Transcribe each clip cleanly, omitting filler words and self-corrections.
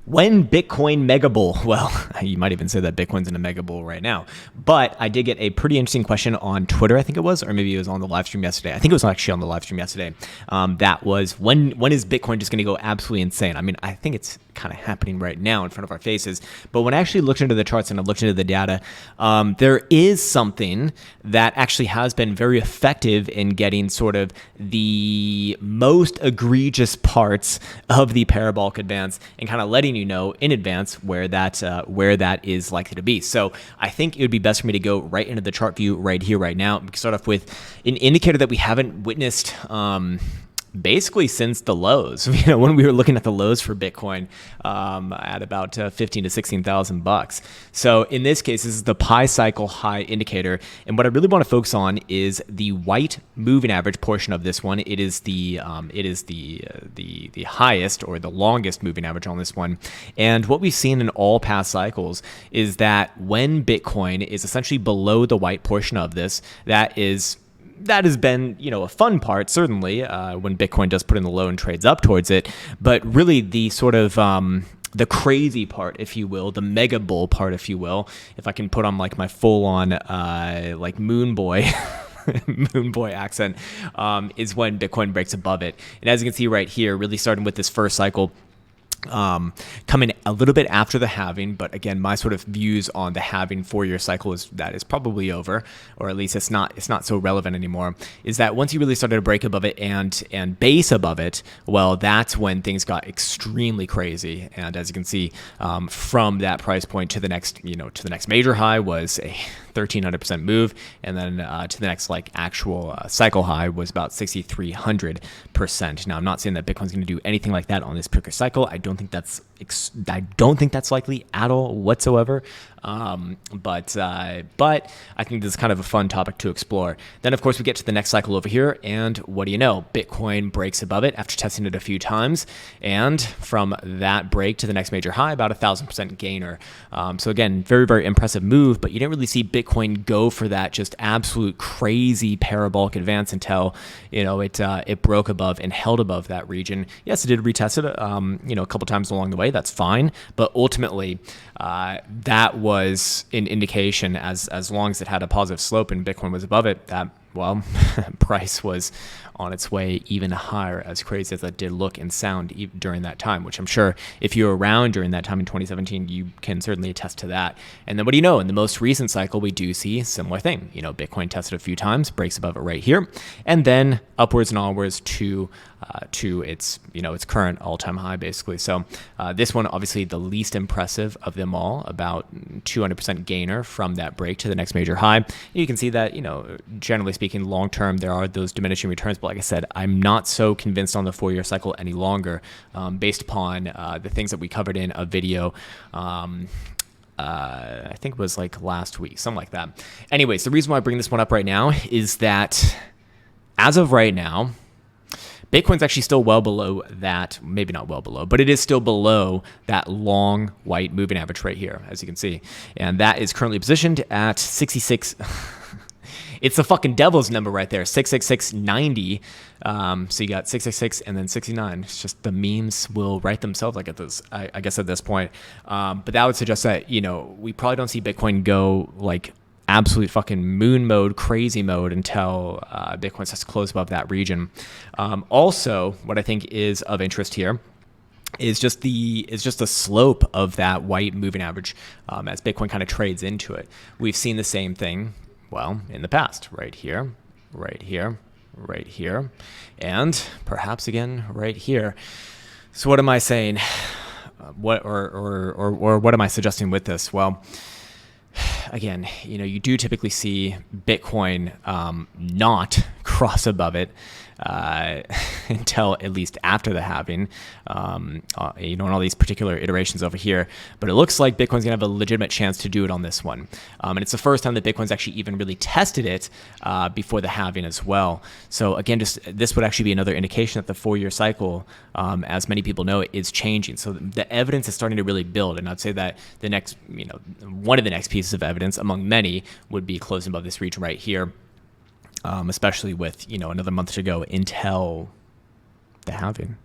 When Bitcoin mega bull, well, you might even say that Bitcoin's in a mega bull right now, but I did get a pretty interesting question on Twitter, I think it was, or maybe it was on the live stream yesterday. I think it was actually on the live stream yesterday. That was when is Bitcoin just going to go absolutely insane? I mean, I think it's kind of happening right now in front of our faces. But when I actually looked into the charts and I looked into the data, there is something that actually has been very effective in getting sort of the most egregious parts of the parabolic advance and kind of letting you know in advance where that is likely to be. So I think it would be best for me to go right into the chart view right here, right now. We can start off with an indicator that we haven't witnessed basically since the lows. When we were looking at the lows for Bitcoin at about 15 to 16,000 bucks. So in this case, this is the pi cycle high indicator, and what I really want to focus on is the white moving average portion of this one. It is the highest or the longest moving average on this one. And what we've seen in all past cycles is that when Bitcoin is essentially below the white portion of this, that has been, a fun part, certainly, when Bitcoin does put in the low and trades up towards it. But really the sort of the crazy part, if you will, the mega bull part, if you will, if I can put on like my full on like moon boy accent, is when Bitcoin breaks above it. And as you can see right here, really starting with this first cycle, coming a little bit after the halving, but again, my sort of views on the halving 4-year cycle is that is probably over, or at least it's not so relevant anymore. Is that once you really started to break above it and base above it, well, that's when things got extremely crazy. And as you can see, from that price point to the next major high was a 1,300% move, and then to the next like actual cycle high was about 6,300%. Now, I'm not saying that Bitcoin's going to do anything like that on this particular cycle. I don't think that's likely at all whatsoever. But I think this is kind of a fun topic to explore. Then, of course, we get to the next cycle over here, and what do you know? Bitcoin breaks above it after testing it a few times, and from that break to the next major high, about 1,000% gainer. So again, very, very impressive move, but you didn't really see Bitcoin go for that just absolute crazy parabolic advance until it broke above and held above that region. Yes, it did retest it a couple times along the way. That's fine, but ultimately that was an indication, as long as it had a positive slope and Bitcoin was above it, that, well, price was on its way even higher, as crazy as that did look and sound during that time, which I'm sure if you were around during that time in 2017, you can certainly attest to that. And then what do you know? In the most recent cycle, we do see a similar thing. Bitcoin tested a few times, breaks above it right here, and then upwards and onwards to its current all-time high, basically. So this one, obviously the least impressive of them all, about 200% gainer from that break to the next major high. You can see that, generally speaking, long-term, there are those diminishing returns. But like I said, I'm not so convinced on the 4-year cycle any longer, based upon the things that we covered in a video. I think it was like last week, something like that. Anyways, the reason why I bring this one up right now is that as of right now, Bitcoin's actually still well below that, maybe not well below, but it is still below that long white moving average right here, as you can see. And that is currently positioned at 66. It's the fucking devil's number right there, 666.90. So you got 666 and then 69. It's just the memes will write themselves, like I guess at this point. But that would suggest that, we probably don't see Bitcoin go like absolute fucking moon mode, crazy mode until Bitcoin starts to close above that region. Also, what I think is of interest here is just the slope of that white moving average as Bitcoin kind of trades into it. We've seen the same thing, well, in the past, right here, right here, right here, and perhaps again right here. So what am I saying? What what am I suggesting with this? Well, again, you do typically see Bitcoin not cross above it until at least after the halving, in all these particular iterations over here. But it looks like Bitcoin's gonna have a legitimate chance to do it on this one. And it's the first time that Bitcoin's actually even really tested it before the halving as well. So again, this would actually be another indication that the 4-year cycle, as many people know, is changing. So the evidence is starting to really build. And I'd say that the next, one of the next pieces of evidence among many would be closing above this region right here. Especially with, another month to go until the halving.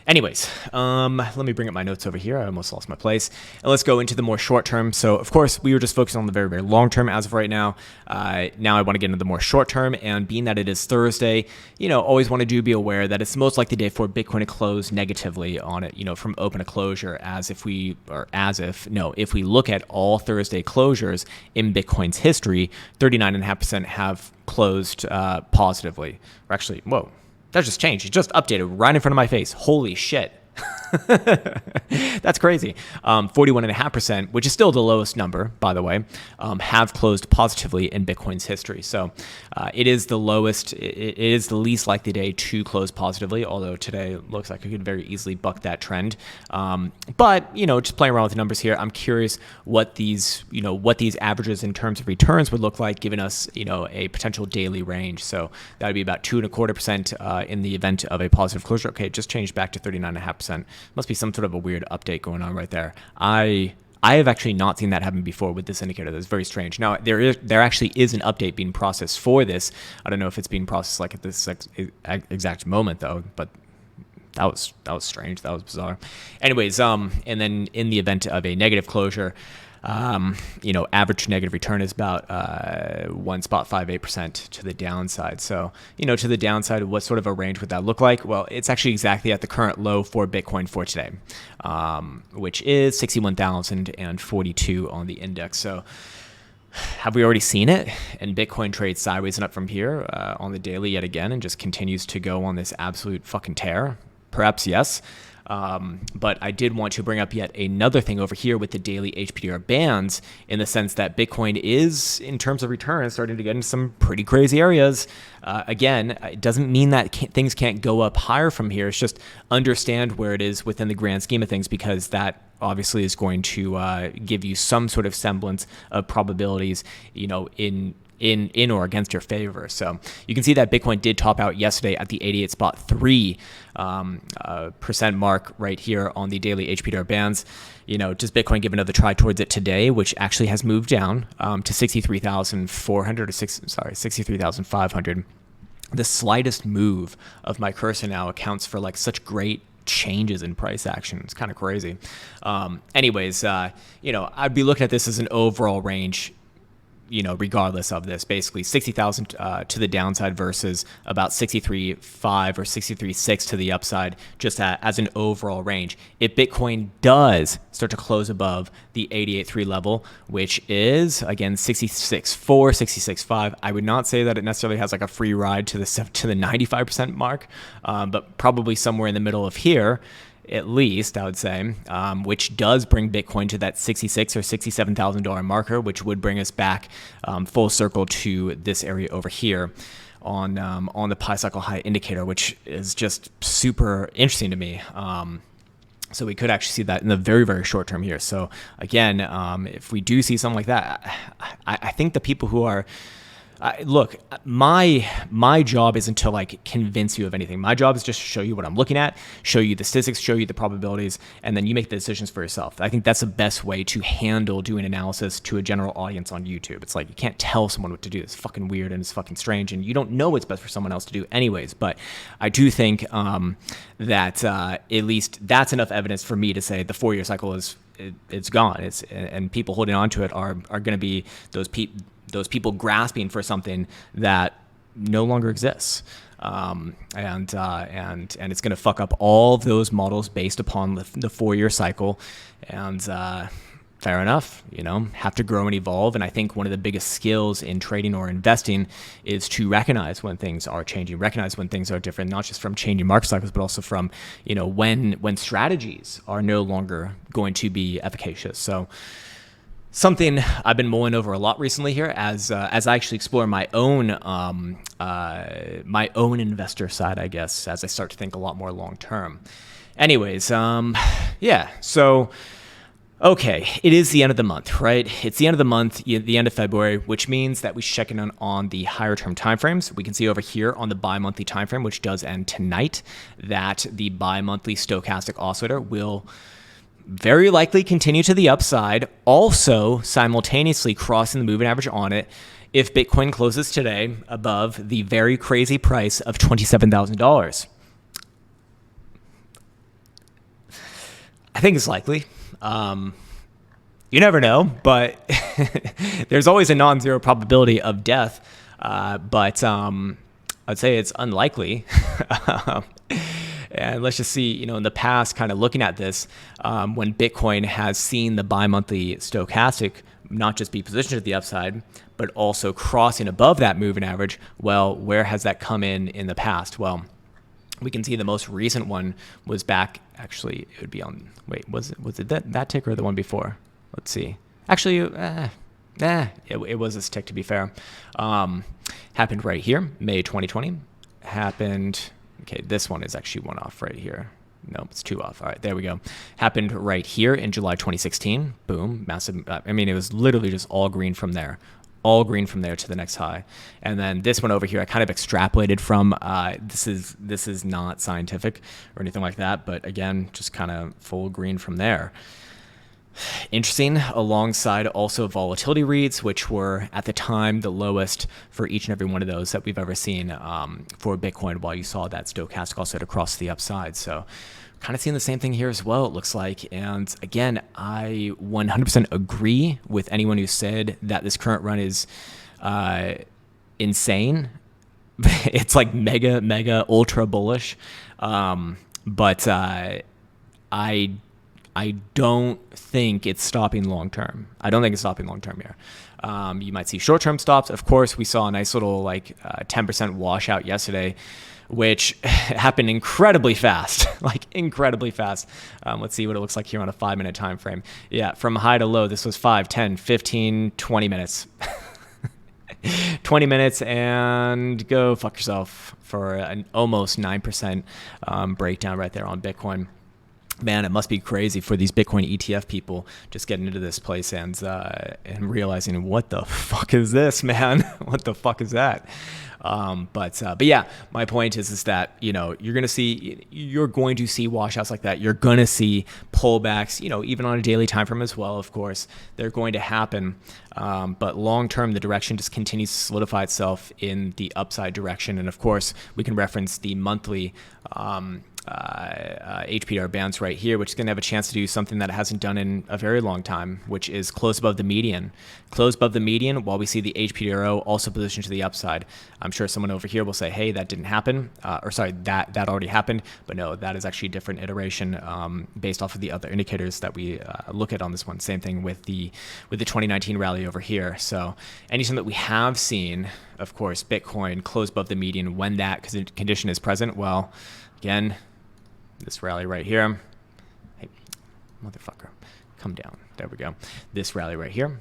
Anyways, let me bring up my notes over here. I almost lost my place. And let's go into the more short term. So, of course, we were just focusing on the very, very long term as of right now. Now I want to get into the more short term. And being that it is Thursday, always want to be aware that it's the most likely day for Bitcoin to close negatively on it, from open to closure, if we look at all Thursday closures in Bitcoin's history, 39.5% have closed positively. Or actually, whoa. That just changed. It just updated right in front of my face. Holy shit. That's crazy. 41.5%, which is still the lowest number, by the way, have closed positively in Bitcoin's history. So it is the lowest. It is the least likely day to close positively, although today looks like it could very easily buck that trend. But, just playing around with the numbers here, I'm curious what these averages in terms of returns would look like, giving us, a potential daily range. So that would be about 2.25% in the event of a positive closure. Okay, it just changed back to 39.5%. Must be some sort of a weird update going on right there. I have actually not seen that happen before with this indicator. That's very strange. Now, there actually is an update being processed for this. I don't know if it's being processed like at this exact moment, though, but that was strange. That was bizarre. Anyways, and then in the event of a negative closure, average negative return is about 1.58% to the downside. So, to the downside, what sort of a range would that look like? Well, it's actually exactly at the current low for Bitcoin for today, which is 61,042 on the index. So have we already seen it? And Bitcoin trades sideways and up from here on the daily yet again and just continues to go on this absolute fucking tear? Perhaps yes. But I did want to bring up yet another thing over here with the daily HPDR bands, in the sense that Bitcoin is, in terms of returns, starting to get into some pretty crazy areas. Again, it doesn't mean that things can't go up higher from here. It's just understand where it is within the grand scheme of things, because that obviously is going to give you some sort of semblance of probabilities, in or against your favor. So you can see that Bitcoin did top out yesterday at the 88.3% mark right here on the daily HPDR bands. Does Bitcoin give another try towards it today, which actually has moved down to 63,400 or 63,500. The slightest move of my cursor now accounts for like such great changes in price action. It's kind of crazy. Anyways, I'd be looking at this as an overall range, regardless of this, basically 60,000 to the downside versus about 63.5 or 63.6 to the upside, just as an overall range. If Bitcoin does start to close above the 88.3 level, which is again 66.4, 66.5, I would not say that it necessarily has like a free ride to the 95% mark, but probably somewhere in the middle of here, at least, I would say, which does bring Bitcoin to that $66,000 or $67,000 marker, which would bring us back full circle to this area over here on the Pi cycle high indicator, which is just super interesting to me. So we could actually see that in the very, very short term here. So again, if we do see something like that, I think the people who are look, my job isn't to like convince you of anything. My job is just to show you what I'm looking at, show you the statistics, show you the probabilities, and then you make the decisions for yourself. I think that's the best way to handle doing analysis to a general audience on YouTube. It's like you can't tell someone what to do. It's fucking weird and it's fucking strange, and you don't know what's best for someone else to do anyways. But I do think that at least that's enough evidence for me to say the 4-year cycle it's gone. And people holding on to it are going to be those people grasping for something that no longer exists. And it's going to fuck up all of those models based upon the 4-year cycle. And fair enough, have to grow and evolve. And I think one of the biggest skills in trading or investing is to recognize when things are changing, recognize when things are different, not just from changing market cycles, but also from, when strategies are no longer going to be efficacious. So something I've been mulling over a lot recently here as I actually explore my own investor side, I guess, as I start to think a lot more long term. Anyways, yeah, so okay, it is the end of the month, right? It's the end of the month, the end of February, which means that we should check in on the higher term timeframes. We can see over here on the bimonthly timeframe, which does end tonight, that the bimonthly stochastic oscillator will very likely continue to the upside, also simultaneously crossing the moving average on it if Bitcoin closes today above the very crazy price of $27,000. I think it's likely. You never know, but there's always a non-zero probability of death. But I'd say it's unlikely. And let's just see, in the past, kind of looking at this, when Bitcoin has seen the bimonthly stochastic not just be positioned to the upside, but also crossing above that moving average. Well, where has that come in the past? Well, we can see the most recent one was back. Actually, it would be on. Wait, was it that tick or the one before? Let's see. Actually, it was this tick, to be fair. Happened right here, May 2020. Happened. Okay, this one is actually one off right here. Nope, it's two off. All right, there we go. Happened right here in July 2016. Boom, massive. I mean, it was literally just all green from there. All green from there to the next high. And then this one over here, I kind of extrapolated from. This is not scientific or anything like that, but again, just kind of full green from there. Interesting, alongside also volatility reads, which were at the time the lowest for each and every one of those that we've ever seen for Bitcoin, while you saw that stochastic also across the upside. So kind of seeing the same thing here as well, it looks like. And again, I 100% agree with anyone who said that this current run is insane. It's like mega ultra bullish. But I don't think it's stopping long term. I don't think it's stopping long term here. You might see short term stops. Of course, we saw a nice little 10% washout yesterday, which happened incredibly fast, incredibly fast. Let's see what it looks like here on a 5-minute time frame. Yeah, from high to low, this was 5, 10, 15, 20 minutes. 20 minutes and go fuck yourself for an almost 9% breakdown right there on Bitcoin. Man, it must be crazy for these Bitcoin ETF people just getting into this place and realizing, what the fuck is this, man? What the fuck is that? But yeah, my point is that, you're going to see washouts like that. You're going to see pullbacks, even on a daily time frame as well. Of course, they're going to happen. But long term, the direction just continues to solidify itself in the upside direction. And of course, we can reference the monthly HPDR bounce right here, which is going to have a chance to do something that it hasn't done in a very long time, which is close above the median. Close above the median while we see the HPDRO also positioned to the upside. I'm sure someone over here will say, hey, that didn't happen. That already happened. But no, that is actually a different iteration based off of the other indicators that we look at on this one. Same thing with the 2019 rally over here. So anything that we have seen, of course, Bitcoin close above the median when that condition is present, well, again, this rally right here. Hey, motherfucker, come down. There we go. This rally right here.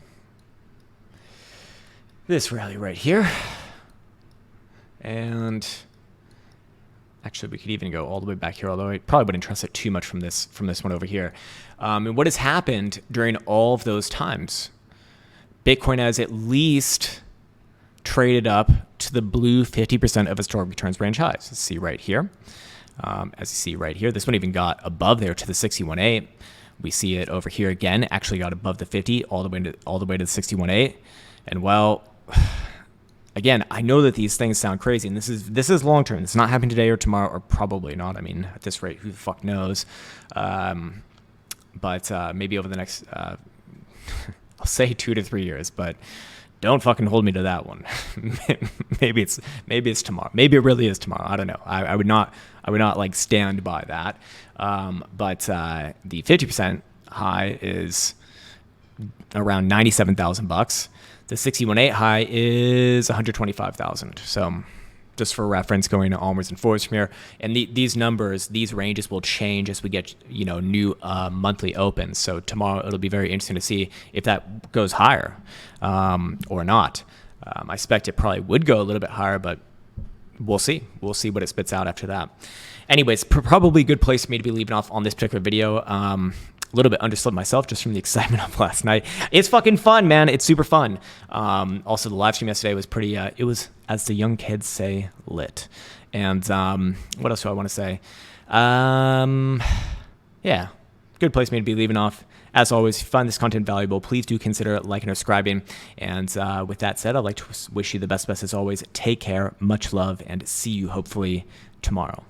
This rally right here. And actually, we could even go all the way back here, although I probably wouldn't trust it too much from this one over here. And what has happened during all of those times? Bitcoin has at least traded up to the blue 50% of historic returns range highs. Let's see right here. As you see right here, this one even got above there to the 61.8. We see it over here again, actually got above the 50 all the way to the 61.8. And well, again, I know that these things sound crazy, and this is long term. It's not happening today or tomorrow, or probably not. I mean, at this rate, who the fuck knows? But maybe over the next, I'll say 2 to 3 years, but don't fucking hold me to that one. maybe it's tomorrow. Maybe it really is tomorrow. I don't know. I would not stand by that. But the 50% high is around $97,000. The 61.8 high is $125,000. So just for reference, going onwards and forwards from here. And these numbers, these ranges will change as we get, new monthly opens. So tomorrow it'll be very interesting to see if that goes higher or not. I expect it probably would go a little bit higher, but we'll see. We'll see what it spits out after that. Anyways, probably a good place for me to be leaving off on this particular video. A little bit underslept myself just from the excitement of last night. It's fucking fun, man. It's super fun. Also, the live stream yesterday was pretty, it was, as the young kids say, lit. And what else do I want to say? Yeah, good place for me to be leaving off. As always, if you find this content valuable, please do consider liking or subscribing. And with that said, I'd like to wish you the best as always. Take care, much love, and see you hopefully tomorrow.